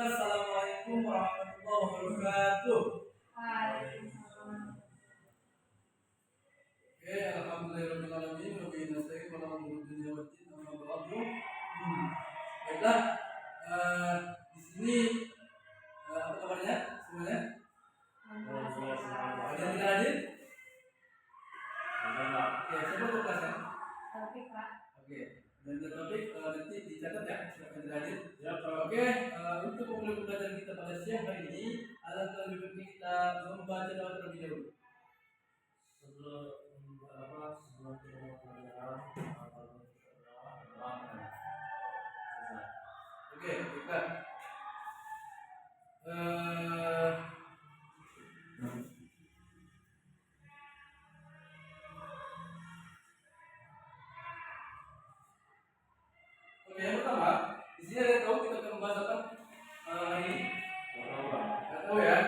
Assalamualaikum warahmatullahi wabarakatuh. Waalaikumsalam. Oke, alhamdulillahirabbil alamin wa bihi nasta'in wa la ilaha illa huwa amma ba'du. Baiklah, di sini apa kabarnya semuanya? Ada yang tidak hadir? Oke, siapa untuk kelasnya? Tapi Pak, Oke, dan topik nanti dicatat ya, siapa yang tidak hadir? Oke, untuk memulai pembelajaran kita pada siang hari ini, alangkah lebih baik kita membaca doa terlebih dahulu. Sebelum kita pelajaran Oke, kita Oke, yang pertama, di sini ada yang tahu kita akan membahas apa hari ini? Nggak tahu ya?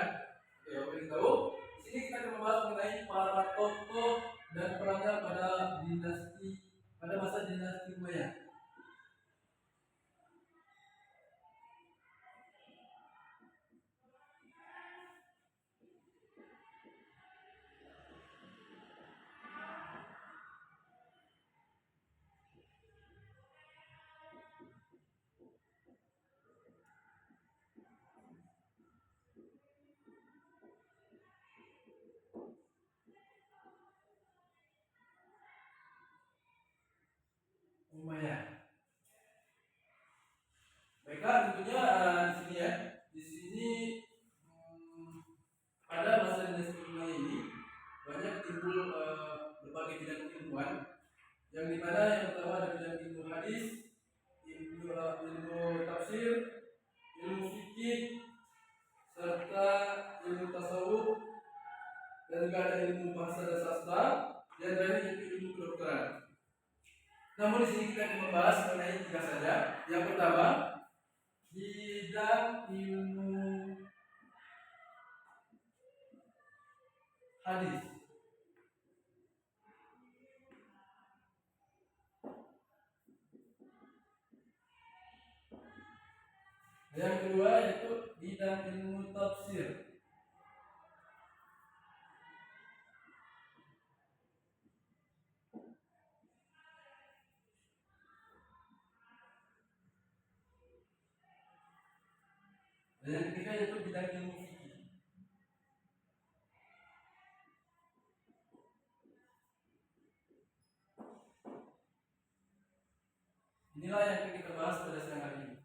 Oke, kita tahu. Di sini kita akan membahas mengenai para tokoh dan perannya pada masa dinasti Umayyah. Umayyah. Baiklah, tentunya di sini ya. Di sini pada masa dinasti Umayyah ini banyak timbul berbagai bidang keilmuan, yang dimana yang pertama ada bidang ilmu hadis, ilmu tafsir, ilmu fikih, serta ilmu tasawuf, dan juga ada ilmu bahasa dan sastra, dan terakhir yaitu ilmu kedokteran. Namun di sini kita akan membahas mengenai tiga saja. Yang pertama, bidang ilmu hadis. Yang kedua yaitu bidang ilmu tafsir. Dan yang ketiga yaitu bidang ilmu fikih. Inilah yang akan kita bahas pada siang hari ini.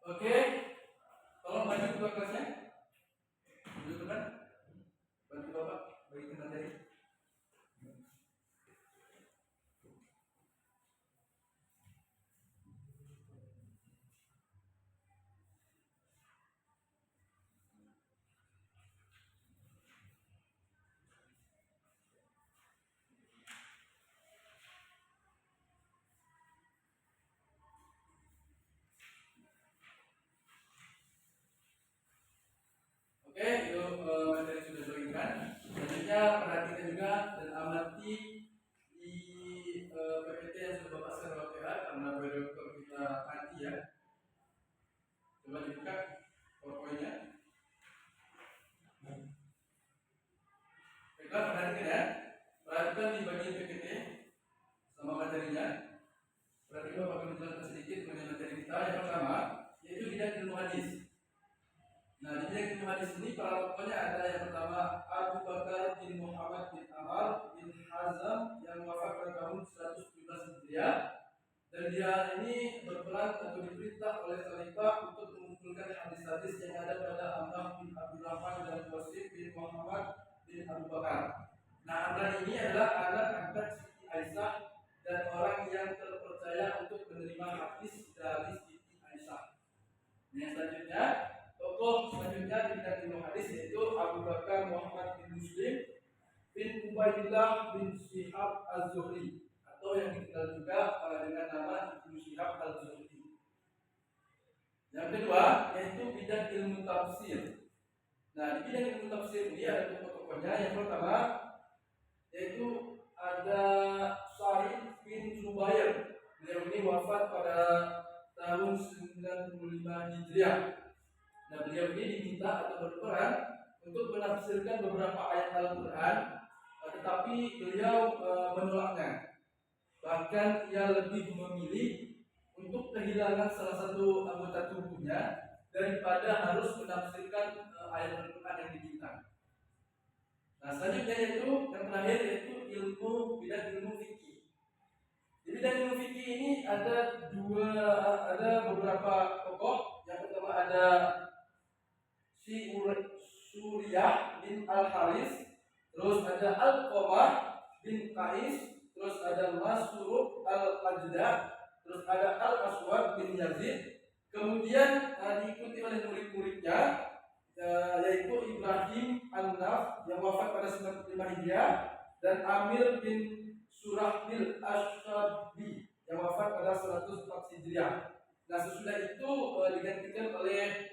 Oke, tolong bagi dua kelasnya. Dulu teman, bantu bapak bagikan materi. Oke, itu materi sudah dibagikan. Selanjutnya perhatikan juga dan amati di PPT yang sudah bapak share lewat WA karena kalau kita nanti ya. Coba dibuka PowerPoint-nya. Baiklah, perhatikan ya. Perhatikan di bagian PPT sama materinya. Berarti bapak akan menjelaskan sedikit mengenai materi kita. Yang pertama yaitu bidang ilmu hadis. Nah, di bidang ilmu hadis ini para tokohnya ada yang pertama Abu Bakar bin Muhammad bin Amr bin Hazm yang wafat pada tahun 117 Hijriah, dan dia ini berperan atau diperintah oleh khalifah untuk mengumpulkan hadis-hadis yang ada pada Amr bin Abdurrahman dan Qasim bin Muhammad bin Abu Bakar. Nah, Amr ini adalah anak angkat Siti Aisyah dan orang yang terpercaya untuk menerima hadis dari Siti Aisyah. Yang selanjutnya, tokoh selanjutnya di bidang ilmu hadis yaitu Abu Bakar Muhammad bin Muslim bin Ubaidillah bin Syihab Az-Zuhri, atau yang dikenal juga dengan nama Ibnu Syihab Az-Zuhri. Yang kedua yaitu bidang ilmu tafsir. Nah, di bidang ilmu tafsir ini ada tokoh-tokohnya. Yang pertama yaitu ada Sa'id bin Zubair. Beliau ini wafat pada tahun 9 Hijriah. Nah, beliau ini diminta atau berperan untuk menafsirkan beberapa ayat Al-Quran, tetapi beliau menolaknya. Bahkan ia lebih memilih untuk kehilangan salah satu anggota tubuhnya daripada harus menafsirkan ayat Al-Quran yang diminta. Nah, selanjutnya yaitu yang terakhir yaitu bidang ilmu fikih. Di bidang ilmu fikih ini ada beberapa tokoh. Yang pertama ada Suriyah bin Al-Haris, terus ada Al-Qamah bin Qais, terus ada Masruq Al-Ajda', terus ada Al-Aswad bin Yazid. Kemudian diikuti oleh murid-muridnya yaitu Ibrahim An-Naf yang wafat pada 95 Hijriah dan Amir bin Surahbil Ash-Shabi yang wafat pada 104 Hijriah. Nah, sesudah itu digantikan oleh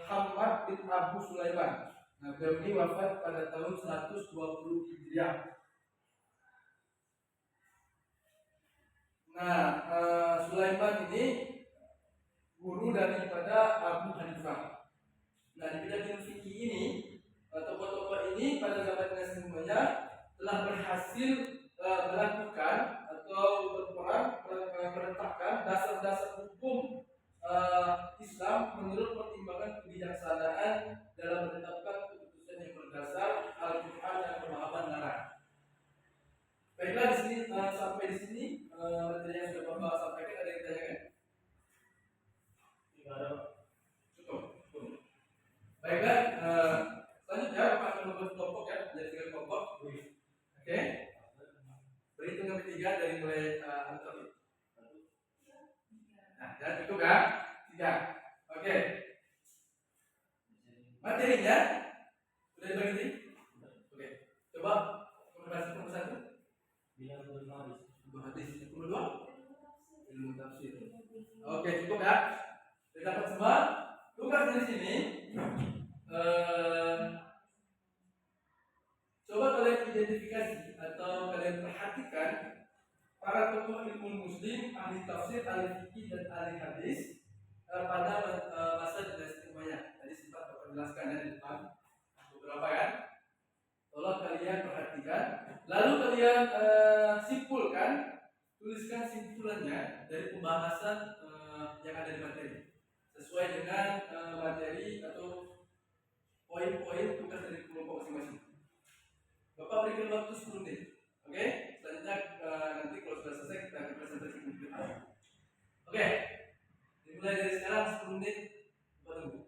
Hamad bin Abu Sulaiman. Nah, beliau ini wafat pada tahun 120 Hijriah. Nah, Sulaiman ini guru daripada Abu Hanifah. Nah, di bidang ilmu fikih ini, tokoh-tokoh ini pada zamannya semuanya telah berhasil melakukan atau berperan menetapkan dasar-dasar hukum Islam menurut pertimbangan kebijaksanaan dalam menetapkan keputusan yang berdasar Al-Quran dan pemahaman Naran. Baiklah, di sini sampai di sini materi yang sudah Bapak sampaikan. Ada yang ditanyakan? Tidak ada. Cukup. Baiklah, selanjutnya Bapak akan membuat kelompok ya, jadi 3 kelompok. Oke. Berhitung sampai 3 dari mulai Al-Tawhid. Nah, ya cukup ya? 3. Oke. Materinya sudah dibagi? Oke. Coba komunikasi nomor 1. Bidang ilmu Hadis. Nomor 2. Ilmu tafsir. Oke, cukup ya? Sudah dapat semua? Tugas dari sini. Coba kalian identifikasi atau kalian perhatikan para tokoh ilmu muslim, ahli tafsir, ahli fikih dan ahli hadis pada masa dinasti Umayyah. Tadi sempat Bapak jelaskan ya di depan beberapa ya. Tolong kalian perhatikan, lalu kalian simpulkan, tuliskan simpulannya dari pembahasan yang ada di materi sesuai dengan materi atau poin-poin tugas dari kelompok masing-masing. Bapak berikan waktu 10 menit. Oke? Selanjutnya nanti kalau sudah selesai kita akan presentasi komplit. Oke. Dimulai dari sekarang 10 menit. Bapak tunggu.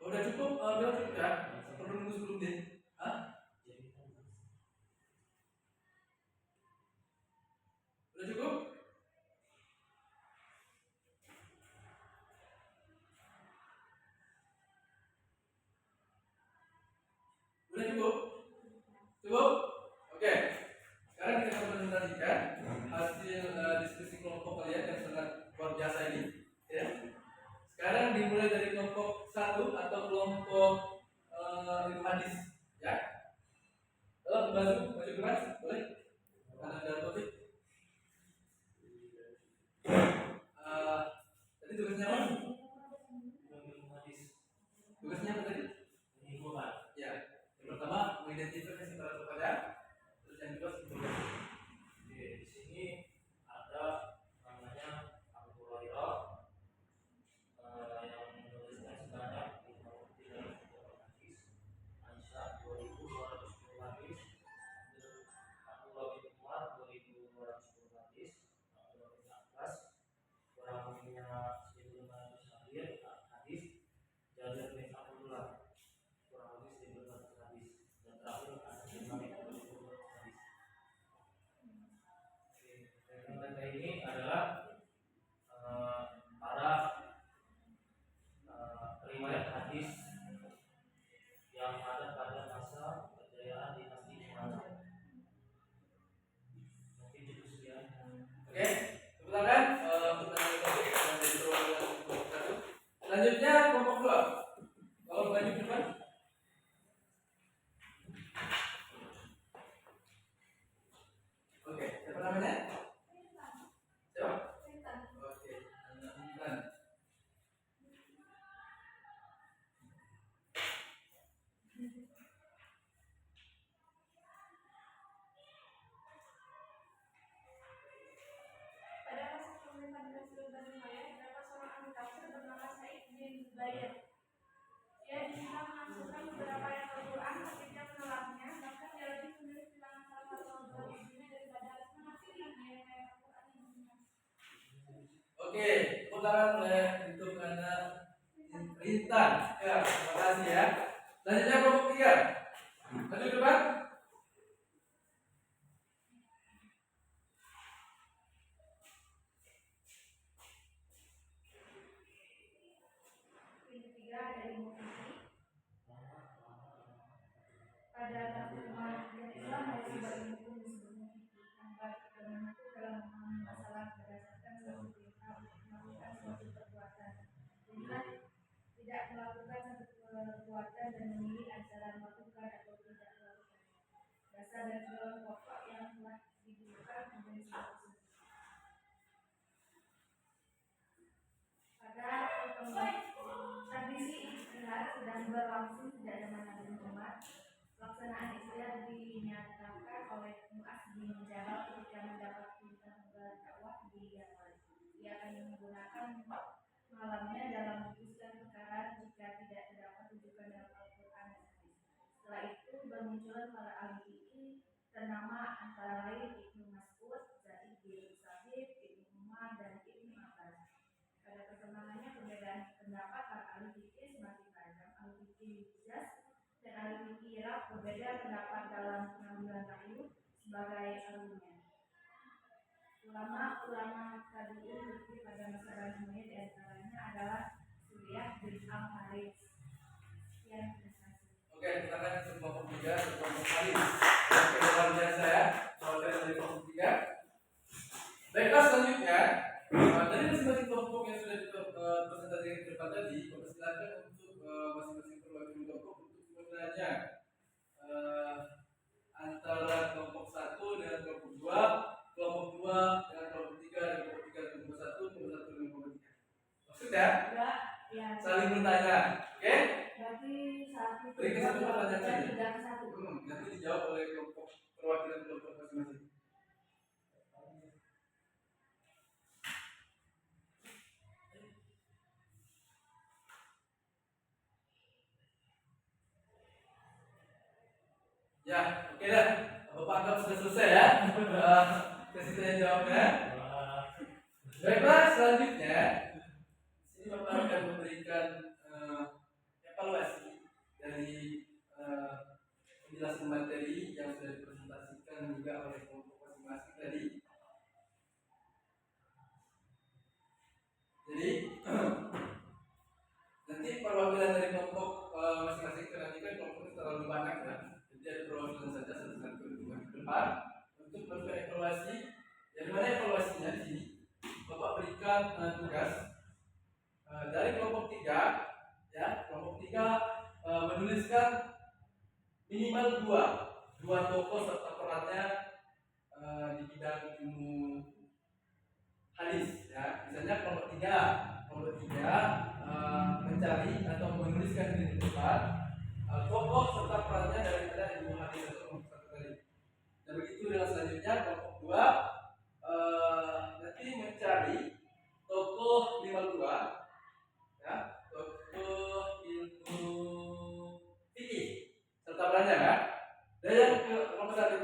Udah cukup? Udah cukup ya? Perlu nunggu 10 menit? Hah? Udah cukup? Udah cukup? Cukup? Oke. Sekarang kita akan presentasikan hasil diskusi kelompok kalian yang sangat luar biasa ini. Ya. Sekarang dimulai dari kelompok 1 atau kelompok ilmu hadis. Ya. Kalau baju keras boleh? Karena ada topik. Tadi tugasnya apa? Tugasnya apa tadi? Ya. Yang pertama mengidentifikasi para tokohnya, terus yang kedua simpulkan. Di sini Oke, tepuk tangan oleh untuk anak Intan. Ya, terima kasih ya. Selanjutnya kelompok 3. Maju ke depan. Yang ketiga dari musisi. Pada perkembangan Islam ada sebuah hukum disebut fikih. Tanpa perkembangan itu dalam memahami masalah berdasarkan suatu perintah untuk melakukan suatu perbuatan. Dengan tidak melakukan satu perbuatan dan memilih antara melakukan atau tidak melakukan. Dasar dan tujuan pokok yang telah digunakan menjadi sebuah usul. Pada perkembangan tradisi istihad sedang berlangsung sejak zaman Nabi Muhammad. Pelaksanaan istihad dinyatakan oleh Mu'adz bin Jabal ketika mendapat perintah berdakwah di Yaman. Ia akan menggunakan malamnya dalam memutuskan perkara jika tidak terdapat rujukan dalam Al-Quran dan Hadis. Setelah itu bermunculan para ahli fikih ternama antara lain Ibnu Mas'ud, Zaid bin Sabit, Ibnu Umar dan Ibnu Abbas. Pada perkembangannya perbedaan pendapat para ahli fikih semakin tajam. Ahli fikih Hijaz dan ahli fikih Irak berbeda pendapat dalam pengambilan wahyu sebagai argumen. Ulama tabi'in fikih pada masa Bani Umayyah di antaranya adalah Suriyah bin Al-Harits. Sekian, terima kasih. Oke, kita akan ke kelompok 3, ke kelompok kali. Oke, luar biasa ya. Soalnya dari kelompok 3. Baiklah, selanjutnya dari masing-masing kelompok yang sudah dipresentasikan ke depan tadi, silakan untuk masing-masing perwakilan kelompok untuk sebenarnya antara kelompok 1 dengan kelompok 2, kelompok 2 dengan kelompok 3, dan kelompok 3 dengan kelompok 1, kelompok 1 dengan kelompok 3. Maksudnya Ya, saling bertanya, oke? berarti satu Beri ke satu pertanyaan saja. tiga ke satu. Nanti dijawab oleh kelompok perwakilan kelompok masing-masing. Ya, oke dah. Bapak anggap sudah selesai ya. Kasih saya jawabnya. Baiklah, selanjutnya sini Bapak akan memberikan evaluasi dari penjelasan materi yang sudah dipresentasikan juga oleh kelompok masing-masing tadi. Jadi nanti perwakilan dari kelompok masing-masing nanti kan kelompoknya terlalu banyak ya. Jadi ada perwakilan saja satu-satu di depan untuk melakukan evaluasi. Yang mana evaluasinya di sini Bapak berikan tugas dari kelompok 3 ya, kelompok 3 menuliskan minimal dua tokoh serta perannya di bidang ilmu hadis ya. Misalnya kelompok 3 mencari atau menuliskan di depan tokoh serta perannya daripada ilmu hadis atau kelompok 1 tadi. Dan begitu dengan selanjutnya kelompok 2 nanti mencari tokoh 52 ya, tokoh ilmu fikih serta perannya ya. Dan yang kelompok 1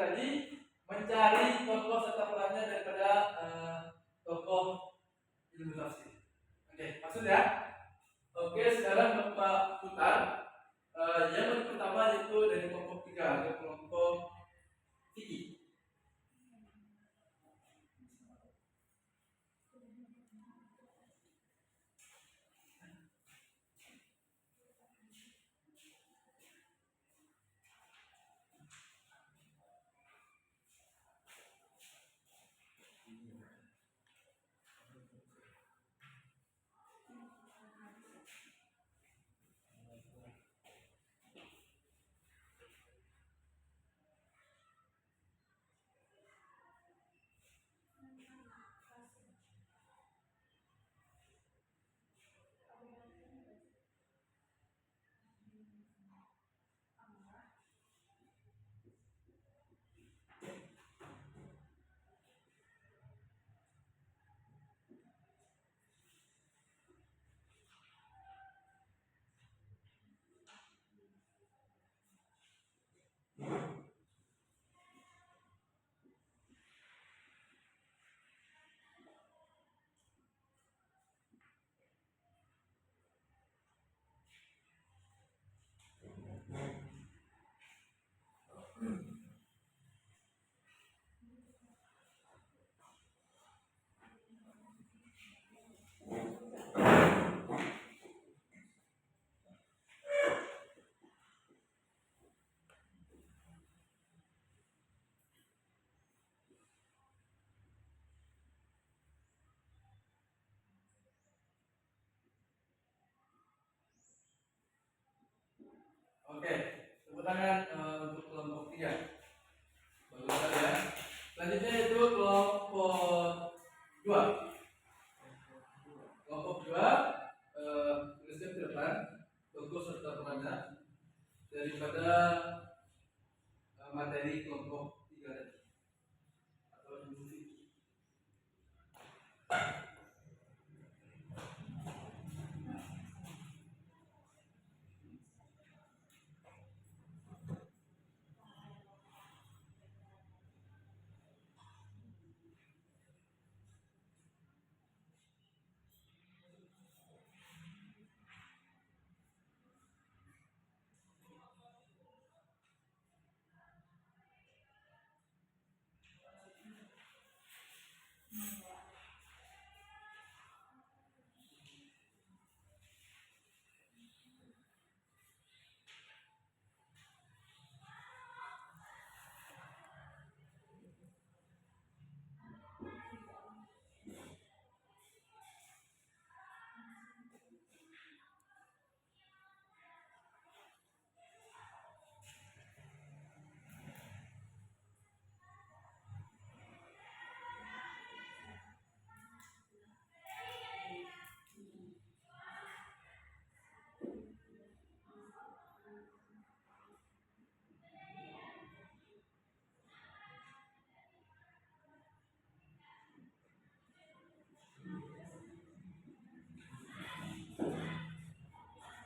Oke, tepuk tangan untuk kelompok 3. Bagus sekali ya. Selanjutnya itu kelompok 2. Kelompok 2 tuliskan ke depan logo serta perannya daripada materi kelompok 3 tadi atau ilmu fikih.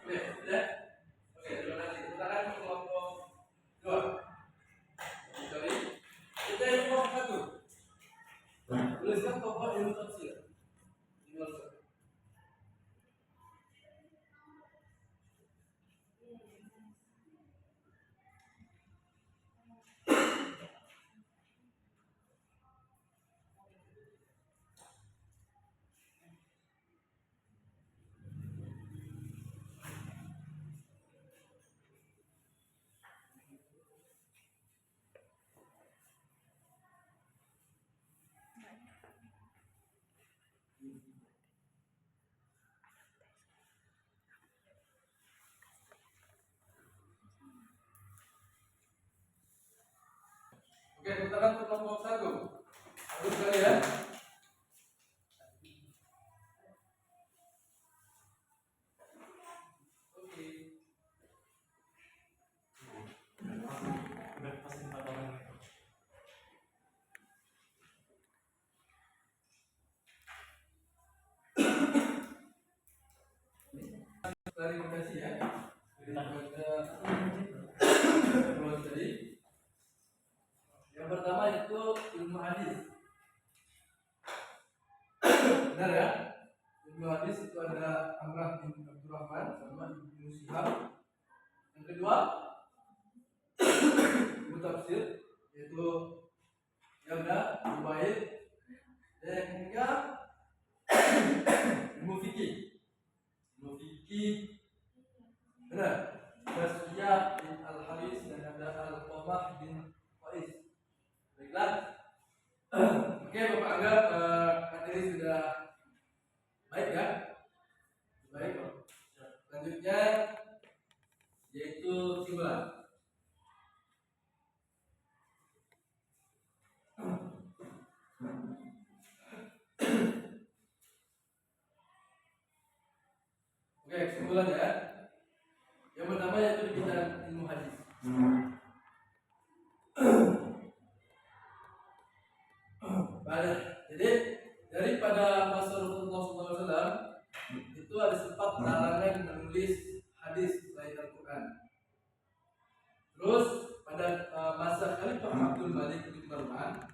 Oke, sudah? Oke, terima kasih. Tepuk tangan untuk kelompok 2. Sorry. Kita yang kelompok 1. Tuliskan tokoh ilmu tafsir. Ilmu tafsir. Oke, tepuk tangan untuk kelompok 1. Bagus sekali ya. Oke. Udah pasti 4 orang. Klarifikasi ya. Daripada keluar tadi. Yang pertama itu ilmu hadis. Benar ya? Ilmu hadis itu ada Amrah bin Abdurrahman sama Ibnu Syihab. Yang kedua ilmu tafsir yaitu Yamna, Ubaid. Dan yang ketiga ilmu fikih. Ilmu fikih benar. Tasfiyah bin Al-Haris dan ada Al-Qamah bin Qais. Baiklah. Oke, Bapak anggap materi sudah baik ya? Baik. Selanjutnya yaitu simpulan. Oke, kesimpulan ya. Yang pertama yaitu di bidang ilmu hadis. Jadi daripada Rasulullah SAW itu ada sempat larangan menulis hadis selain Al-Quran. Terus pada masa Khalifah Abdul Malik bin Marwan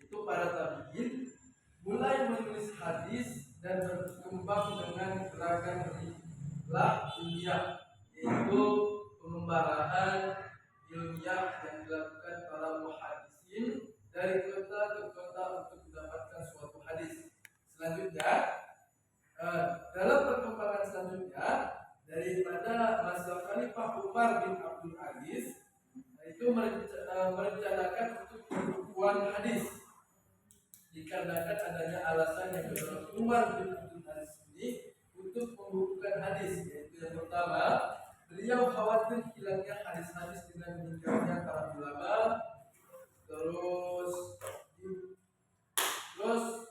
itu para tabi'in mulai menulis hadis dan berkembang dengan gerakan rilah ilmiah, yaitu pengembaraan ilmiah yang dilakukan para muhaddisin dari kota ke kota untuk mendapatkan suatu hadis. Selanjutnya, dalam perkembangan selanjutnya daripada masa Khalifah Umar bin Abdul Aziz, itu merencanakan untuk pembukuan hadis dikarenakan adanya alasan yang menurut Umar bin Abdul Aziz ini untuk membukukan hadis, yaitu yang pertama, beliau khawatir hilangnya hadis-hadis dengan meninggalnya para ulama, terus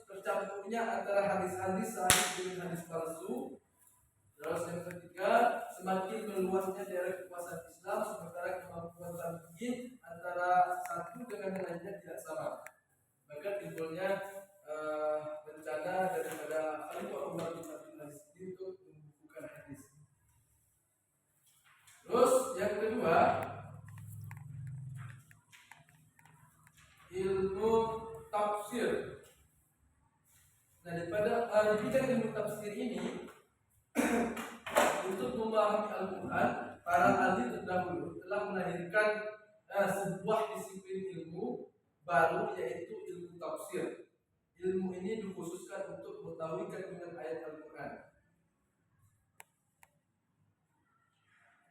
tercampurnya antara hadis-hadis sahih dengan hadis palsu. Terus yang ketiga, semakin meluasnya daerah kekuasaan Islam sementara kemampuan tabi'in antara satu dengan yang lainnya tidak sama. Maka timbulnya rencana daripada Khalifah Umar bin Abdul Aziz untuk membukukan hadis. Terus yang kedua, ilmu tafsir. Nah, daripada di bidang ilmu tafsir ini untuk memahami Al-Quran, para ahli terdahulu telah melahirkan sebuah disiplin ilmu baru, yaitu ilmu tafsir. Ilmu ini dikhususkan untuk mengetahui kandungan ayat Al-Quran.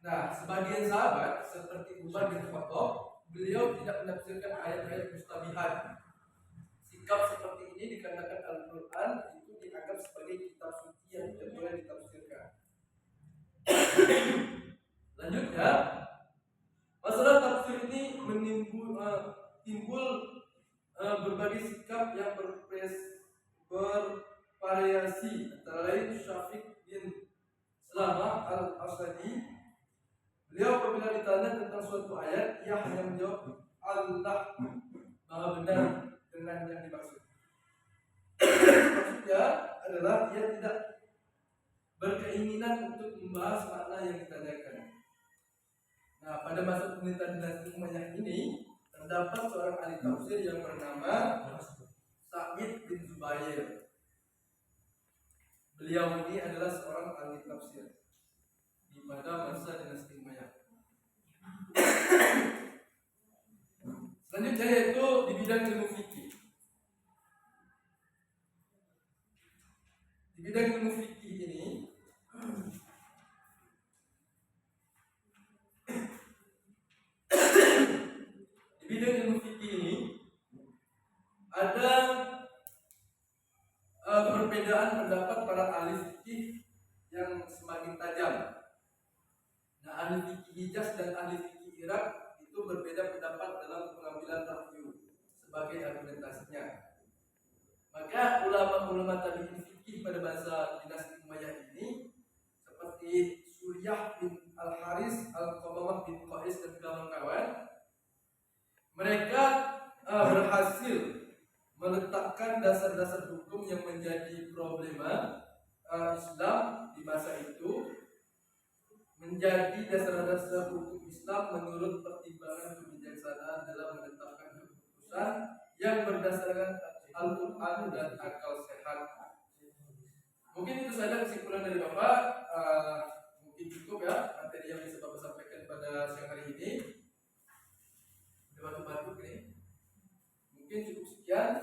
Nah, sebagian sahabat seperti Umar bin Khattab, beliau tidak menafsirkan ayat-ayat mustabihat. Sikap seperti ini dikarenakan Al-Quran itu dianggap sebagai kitab suci yang tidak boleh ditafsirkan. Lanjutnya, masalah tafsir ini timbul berbagai sikap yang bervariasi, antara lain Syafiq bin Salamah al-Asadi. Beliau apabila ditanya tentang suatu ayat, ia hanya menjawab Allah Maha benar dengan yang dimaksud. Maksudnya adalah ia tidak berkeinginan untuk membahas makna yang ditanyakan. Nah, pada masa pemerintahan dinasti Umayyah ini terdapat seorang ahli tafsir yang bernama Sa'id bin Zubair. Beliau ini adalah seorang ahli tafsir di pada masa dinasti Umayyah. Selanjutnya yaitu di bidang ilmu fikih. Di bidang ilmu fikih ini ada perbedaan pendapat para ahli fikih yang semakin tajam. Nah, ahli fikih Hijaz dan ahli fikih Irak itu berbeda pendapat dalam pengambilan review sebagai argumentasinya. Maka ulama-ulama tabi'in fikih pada masa dinasti Umayyah ini seperti Suryah bin Al-Haris, Al-Qamamah bin Qais dan kawan-kawan, mereka berhasil meletakkan dasar-dasar hukum yang menjadi problema Islam di masa itu menjadi dasar-dasar hukum Islam menurut pertimbangan kebijaksanaan dalam menetapkan keputusan yang berdasarkan Al-Quran dan akal sehat. Mungkin itu saja kesimpulan dari Bapak. Mungkin cukup ya materi yang bisa Bapak sampaikan pada siang hari ini. Udah batuk-batuk nih. Mungkin cukup sekian.